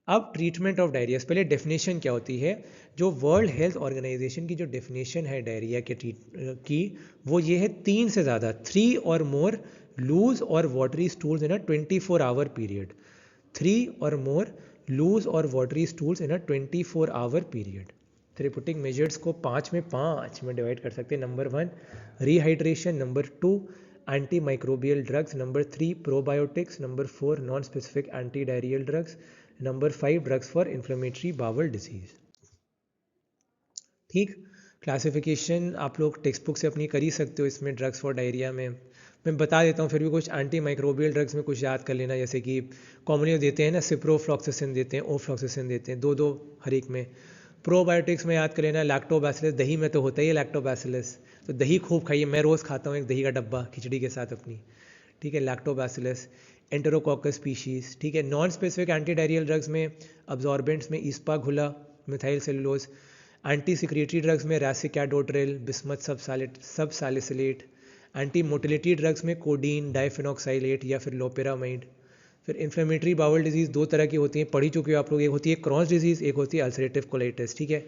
अब treatment of diarrhoea, पहले definition क्या होती है। जो वर्ल्ड हेल्थ ऑर्गेनाइजेशन की जो डेफिनेशन है डायरिया के की, वो ये है 3 से ज़्यादा, 3 और मोर लूज और watery stools in a 24 hour period, 3 और मोर लूज और watery stools in a 24 hour period. Therapeutic measures को 5 में डिवाइड कर सकते हैं। Number 1 rehydration, number 2 anti microbial drugs, number 3 probiotics, number 4 non specific anti diarrhoeal drugs, number 5 drugs for inflammatory bowel disease. ठीक, classification आप लोग text book से अपनी कर ही सकते हो। इसमें ड्रग्स फॉर डायरिया में मैं बता देता हूँ, फिर भी कुछ एंटी माइक्रोबियल ड्रग्स में कुछ याद कर लेना, जैसे कि कॉमनली देते हैं ना, सिप्रोफ्लॉक्सासिन देते हैं, ओफ्लॉक्सासिन देते हैं, 2-2 हर एक में। प्रोबायोटिक्स में याद कर लेना लैक्टोबैसिलस, दही में तो होता ही है लैक्टोबैसिलस, तो दही खूब खाइए, मैं रोज़ खाता हूँ एक दही का डब्बा खिचड़ी के साथ अपनी, ठीक है। लैक्टोबैसिलस, एंटेरोकोकस स्पीशीज़, ठीक है। Non specific anti diarrhoeal drugs में अब्जॉर्बेंट्स में ispaghula, methyl cellulose, anti secretory drugs में racecadotril, bismuth subsalicylate, anti motility drugs में कोडीन, डाइफेनॉक्साइलेट या फिर लोपेरामाइड। फिर इन्फ्लेमेटरी बाउल डिजीज़ 2 तरह की होती हैं, पढ़ी चुके हो आप लोग, एक होती है क्रॉन्स डिजीज़, एक होती है अल्सरेटिव कोलाइटिस, ठीक है।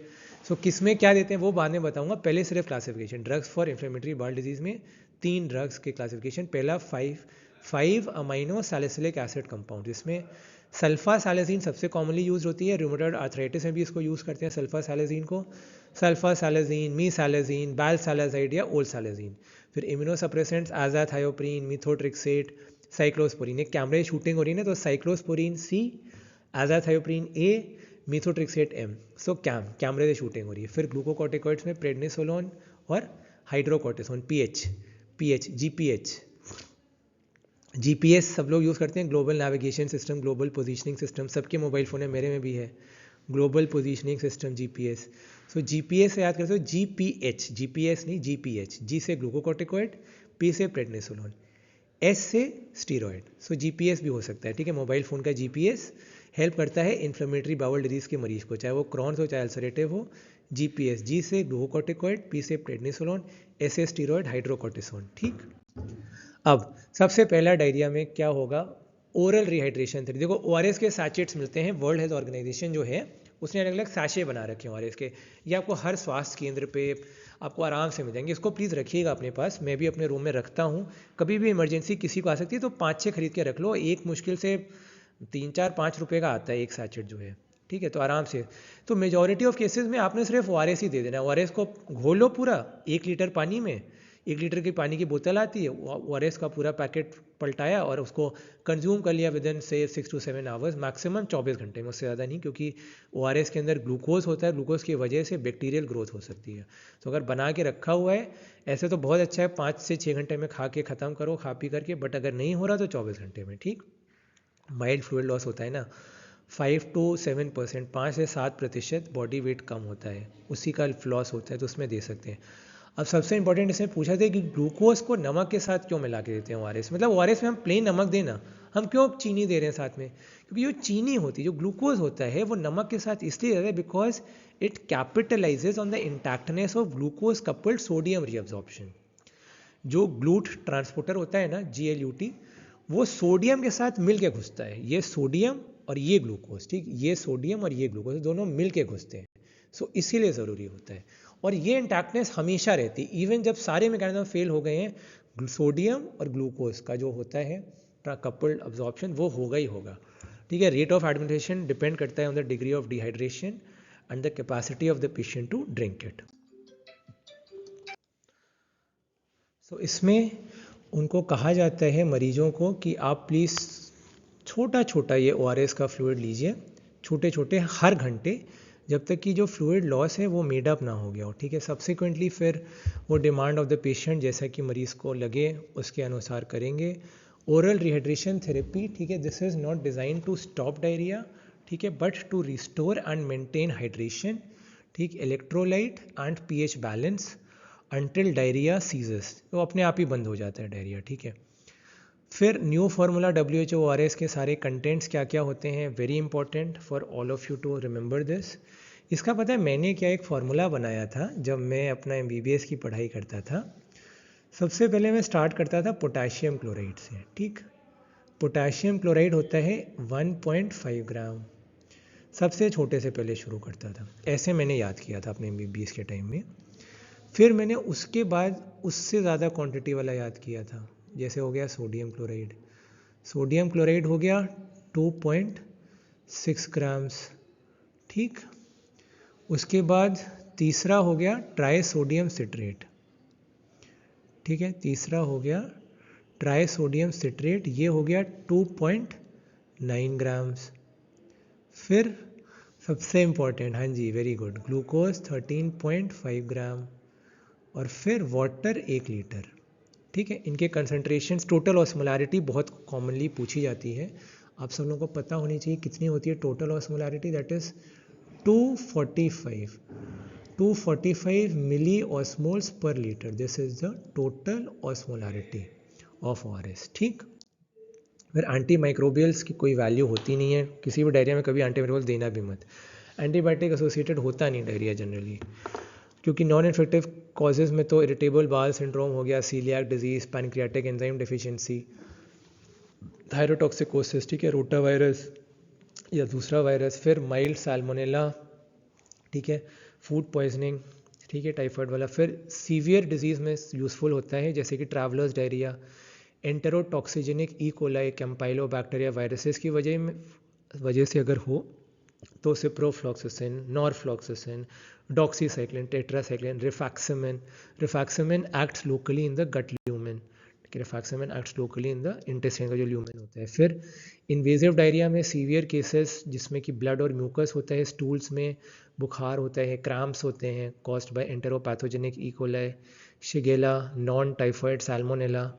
सो किस में क्या देते हैं वो बाद में बताऊंगा, पहले सिर्फ classification. Drugs for inflammatory bowel disease में 3 ड्रग्स के क्लासिफिकेशन। पहला 5 अमाइनो सैलिसिलिक एसिड कंपाउंड, जिसमें सल्फा सैलाजीन सबसे कॉमनली यूज होती है। रूमेटॉइड आर्थराइटिस में भी इसको यूज़ करते हैं सल्फा सैलाजीन को। सल्फा सैलाजीन, मी सैलाजीन, बैल सैलाजाइड या ओल सैलाजीन। फिर इम्यूनोसप्रेसेंट्स आजाथायोप्रीन, मिथोट्रिक्सेट, साइक्लोस्पोरिन। एक कैमरे शूटिंग हो रही है ना, तो साइक्लोस्पोरिन सी, आजाथायोप्रीन ए, मिथोट्रिक्सेट एम। सो कैमरे से शूटिंग हो रही है। फिर ग्लूकोकॉर्टिकॉइड्स में प्रेडनिसोलोन और हाइड्रोकॉर्टिसोन, पीएच, जीपीएस सब लोग यूज़ करते हैं, global navigation system, global positioning system, सबके मोबाइल फ़ोन है, मेरे में भी है ग्लोबल पोजीशनिंग सिस्टम, जीपीएस। सो जीपीएस से याद करते हो, जीपीएच, जीपीएस नहीं जीपीएच। जी से ग्लूकोकॉर्टिकॉइड, पी से प्रेडनिसोलोन, एस से स्टीरॉयड। सो जीपीएस भी हो सकता है, ठीक है। मोबाइल फ़ोन का जीपीएस हेल्प करता है इन्फ्लेमेटरी बाउल डिजीज़ के मरीज को, चाहे वो क्रॉन्स हो चाहे अल्सरेटिव हो। जीपीएस, जी से ग्लूकोकॉर्टिकॉइड, पी से प्रेडनिसोलोन, एस से स्टीरॉयड, हाइड्रोकॉर्टिसोन, ठीक। अब सबसे पहला डायरिया में क्या होगा, ओरल रिहाइड्रेशन थेरेपी। देखो ओआरएस के सैचेट्स मिलते हैं, वर्ल्ड हेल्थ ऑर्गेनाइजेशन जो है उसने अलग अलग सैचे बना रखे हैं ओआरएस के। ये आपको हर स्वास्थ्य केंद्र पे आपको आराम से मिल जाएंगे, इसको प्लीज़ रखिएगा अपने पास, मैं भी अपने रूम में रखता हूँ। कभी भी इमरजेंसी किसी को आ सकती है तो 5-6 खरीद के रख लो, एक मुश्किल से 3-4-5 रुपये का आता है एक सैचेट जो है, ठीक है। तो आराम से, तो मेजॉरिटी ऑफ केसेस में आपने सिर्फ ओआरएस ही दे देना है। ओआरएस को घोलो पूरा 1 लीटर पानी में, 1 लीटर की पानी की बोतल आती है, ओआरएस का पूरा पैकेट पलटाया और उसको कंज्यूम कर लिया विद इन से 6 to 7 आवर्स, मैक्सिमम 24 घंटे में, उससे ज़्यादा नहीं, क्योंकि ओआरएस के अंदर ग्लूकोज होता है, ग्लूकोज की वजह से बैक्टीरियल ग्रोथ हो सकती है। तो अगर बना के रखा हुआ है ऐसे तो बहुत अच्छा है, 5 से 6 घंटे में खा के ख़त्म करो, खा पी करके, बट अगर नहीं हो रहा तो 24 घंटे में, ठीक। माइल्ड फ्लूइड लॉस होता है ना, 5 to 7%, 5 से 7% बॉडी वेट कम होता है, उसी का लॉस होता है, तो उसमें दे सकते हैं। अब सबसे इंपॉर्टेंट इसमें पूछा था कि ग्लूकोज को नमक के साथ क्यों मिला के देते हैं ओआरएस, मतलब ओआरएस में हम प्लेन नमक देना, हम क्यों चीनी दे रहे हैं साथ में, क्योंकि जो चीनी होती है, जो ग्लूकोज होता है, वो नमक के साथ इसलिए रहता है because it capitalises on the intactness of glucose coupled sodium reabsorption. जो ग्लूट ट्रांसपोर्टर होता है ना, GLUT, वो सोडियम के साथ मिल के घुसता है, ये सोडियम और ये ग्लूकोज, ठीक, ये सोडियम और ये ग्लूकोज दोनों मिल के घुसते हैं। सो इसीलिए ज़रूरी होता है, और ये इंटैक्टनेस हमेशा रहती है, इवन जब सारे मैकेनिज्म फेल हो गए हैं, सोडियम और ग्लूकोज का जो होता है कपल्ड अब्जॉर्प्शन वो होगा ही होगा, ठीक है। रेट ऑफ एडमिनिस्ट्रेशन डिपेंड करता है on the degree of dehydration and the capacity of the patient to drink it. So इसमें उनको कहा जाता है मरीजों को कि आप प्लीज़ छोटा छोटा ये ओआरएस का फ्लूइड लीजिए, छोटे छोटे हर घंटे, जब तक कि जो फ्लूइड लॉस है वो मेड अप ना हो गया हो, ठीक है। सब्सिक्वेंटली फिर वो डिमांड ऑफ द पेशेंट जैसा कि मरीज़ को लगे उसके अनुसार करेंगे। ओरल रिहाइड्रेशन थेरेपी, ठीक है, this is not design to stop diarrhoea, ठीक है, but to restore and maintain hydration, ठीक, electrolyte and pH balance until diarrhoea ceases, तो अपने आप ही बंद हो जाता है डायरिया, ठीक है। फिर न्यू फार्मूला WHO ORS के सारे कंटेंट्स क्या क्या होते हैं, very important for all of you to remember this. इसका पता है मैंने क्या एक फार्मूला बनाया था जब मैं अपना MBBS की पढ़ाई करता था। सबसे पहले मैं स्टार्ट करता था पोटाशियम क्लोराइड से, ठीक। पोटाशियम क्लोराइड होता है 1.5 ग्राम, सबसे छोटे से पहले शुरू करता था। ऐसे मैंने याद किया था अपने MBBS के टाइम में। फिर मैंने उसके बाद उससे ज़्यादा क्वांटिटी वाला याद किया था, जैसे हो गया सोडियम क्लोराइड। सोडियम क्लोराइड हो गया 2.6 ग्राम्स, ठीक। उसके बाद तीसरा हो गया ट्राई सोडियम सिट्रेट, ठीक है, तीसरा हो गया ट्राई सोडियम सिट्रेट, ये हो गया 2.9 ग्राम्स। फिर सबसे इम्पॉर्टेंट, हाँ जी वेरी गुड, ग्लूकोज 13.5 ग्राम। और फिर वाटर 1 लीटर, ठीक है। इनके कंसंट्रेशंस, टोटल ऑस्मोलैरिटी बहुत कॉमनली पूछी जाती है, आप सब लोगों को पता होनी चाहिए कितनी होती है total osmolarity, that is 245 milliosmoles per litre, this is the total osmolarity of ORS, ठीक। फिर एंटी माइक्रोबियल्स की कोई वैल्यू होती नहीं है किसी भी डायरिया में, कभी एंटीमाइक्रोबियल देना भी मत। एंटीबायोटिक एसोसिएटेड होता नहीं डायरिया जनरली, क्योंकि नॉन इन्फेक्टिव कॉजेज़ में तो इरिटेबल बाउल सिंड्रोम हो गया, coeliac disease, pancreatic enzyme deficiency, thyrotoxicosis, ठीक है, रोटा वायरस या दूसरा वायरस, फिर माइल्ड साल्मोनेला, ठीक है, फूड पॉइजनिंग, ठीक है, टाइफाइड वाला। फिर सीवियर डिजीज़ में यूज़फुल होता है जैसे कि travellers diarrhoea, enterotoxigenic E coli, campylobacteria viruses की वजह से अगर हो तो ciprofloxacin, norfloxacin, doxycycline, tetracycline, rifaximin acts locally in the gut lumen, rifaximin acts locally in the intestine का जो ल्यूमेन होता है। फिर इन्वेजिव डायरिया में सीवियर केसेस जिसमें कि ब्लड और म्यूकस होता है, स्टूल्स में बुखार होता है, क्रैम्प्स होते हैं caused by enteropathogenic E coli, shigella, non typhoid salmonella,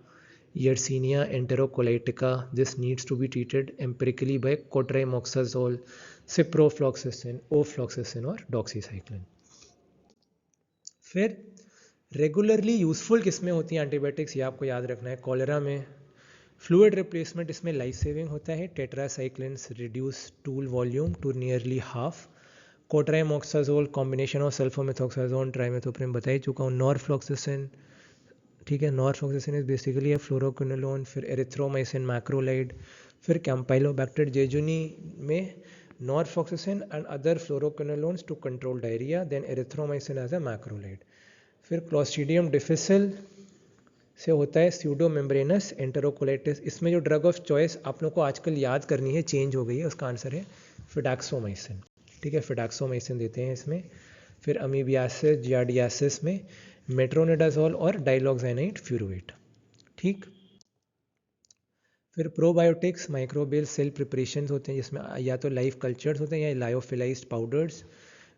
Yersinia enterocolitica. This needs to be treated empirically by cotrimoxazole, ciprofloxacin, ofloxacin और doxycycline. फिर रेगुलरली यूजफुल किस में होती हैं एंटीबायोटिक्स, ये आपको याद रखना है। कॉलेरा में फ्लूइड रिप्लेसमेंट, इसमें लाइफ सेविंग होता है, tetracyclines reduce stool volume to nearly half. Cotrimoxazole combination of sulfamethoxazole trimethoprim बता ही चुका हूँ। नॉरफ्लॉक्सासिन, ठीक है, नॉरफ्लॉक्सासिन इज बेसिकली फ्लोरोक्विनोलोन। फिर एरिथ्रोमाइसिन मैक्रोलाइड। फिर कैम्पाइलोबैक्टर जेजुनी में norfloxacin and other fluoroquinolones to control diarrhoea, then erythromycin as a macrolide. फिर क्लॉस्ट्रीडियम डिफिसिल से होता है स्यूडो मेम्ब्रेनस एंटेरोकोलाइटिस। इसमें जो ड्रग ऑफ चॉइस आप लोग को आजकल याद करनी है, चेंज हो गई है, उसका आंसर है फिडाक्सोमाइसिन, ठीक है, फिडाक्सोमाइसिन देते हैं इसमें। फिर अमीबियासिस जियार्डियासिस में मेट्रोनिडाजोल और डाइलॉक्साइनाइड फ्यूरोएट, ठीक। फिर प्रोबायोटिक्स माइक्रोबियल सेल प्रिपरेशंस होते हैं जिसमें या तो लाइव कल्चर्स होते हैं या lyophilised powders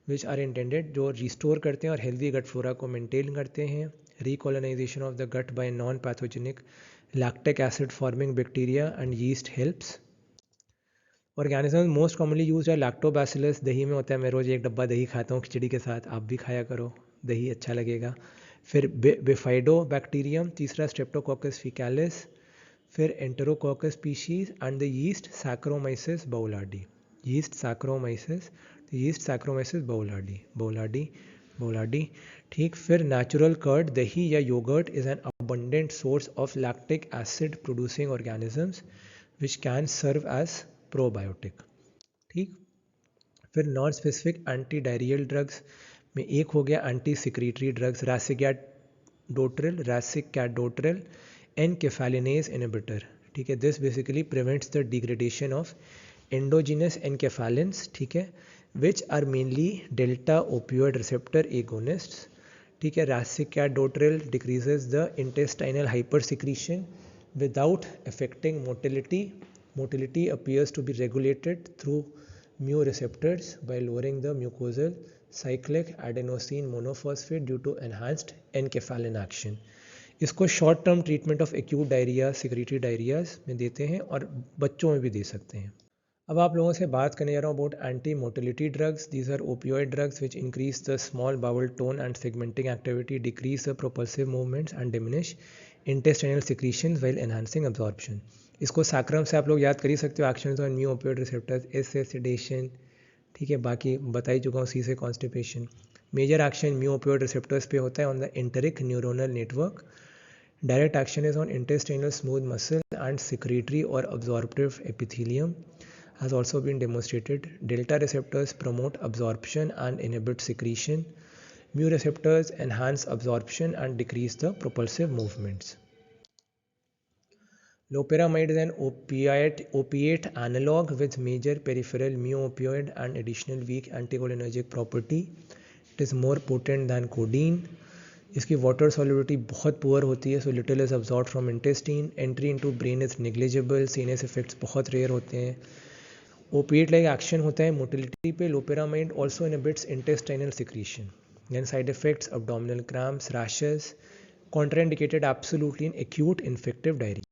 which are intended, जो रिस्टोर करते हैं और हेल्दी गट फ्लोरा को मेंटेन करते हैं। Recolonisation of the gut by non pathogenic lactic acid forming bacteria and yeast helps. Organism most commonly use है लैक्टोबैसिलस, दही में होता है, मैं रोज़ एक डब्बा दही खाता हूँ खिचड़ी के साथ, आप भी खाया करो, दही अच्छा लगेगा। फिर बिफाइडो बैक्टीरियम, तीसरा स्ट्रेप्टोकोकस फीकैलिस, फिर enterococcus species and the yeast saccharomyces boulardii, yeast saccharomyces boulardii, ठीक। फिर नेचुरल कर्ड, दही या yoghurt is an abundant source of lactic acid producing organisms which can serve as probiotic, ठीक। फिर non specific anti diarrhoeal drugs में एक हो गया anti secretory drugs, racecadotril enkephalinase inhibitor, ठीक है। This basically prevents the degradation of endogenous enkephalins, ठीक है, which are mainly delta opioid receptor agonists, ठीक है। Racecadotril decreases the intestinal hyper secretion without affecting motility. Motility appears to be regulated through mu receptors by lowering the mucosal cyclic adenosine monophosphate due to enhanced enkephalin action. इसको short term treatment of acute diarrhoea, secretory diarrhoeas में देते हैं और बच्चों में भी दे सकते हैं। अब आप लोगों से बात करने जा रहा हूँ about anti motility drugs. These are opioid drugs which increase the small bowel tone and segmenting activity, decrease the propulsive movements and diminish intestinal secretions while enhancing absorption. इसको सैक्रम से आप लोग याद कर ही सकते हो, actions on mu opioid receptors, S से सेडेशन, ठीक है, बाकी बता ही चुका हूँ, सी से constipation. Major action mu opioid receptors पे होता है on the enteric neuronal network. Direct action is on intestinal smooth muscle and secretory और absorptive epithelium. has also been demonstrated. Delta receptors promote absorption and inhibit secretion. Mu receptors enhance absorption and decrease the propulsive movements. Loperamide is an opiate analog with major peripheral mu-opioid and additional weak anticholinergic property. It is more potent than codeine. इसकी water solubility बहुत poor होती है, so little is absorb from intestine. Entry into brain is negligible. CNS effects बहुत rare होते हैं. Opiate like action होता है motility पे. Loperamide also inhibits intestinal secretion. Then side effects abdominal cramps, rashes, contraindicated absolutely in acute infective diarrhea.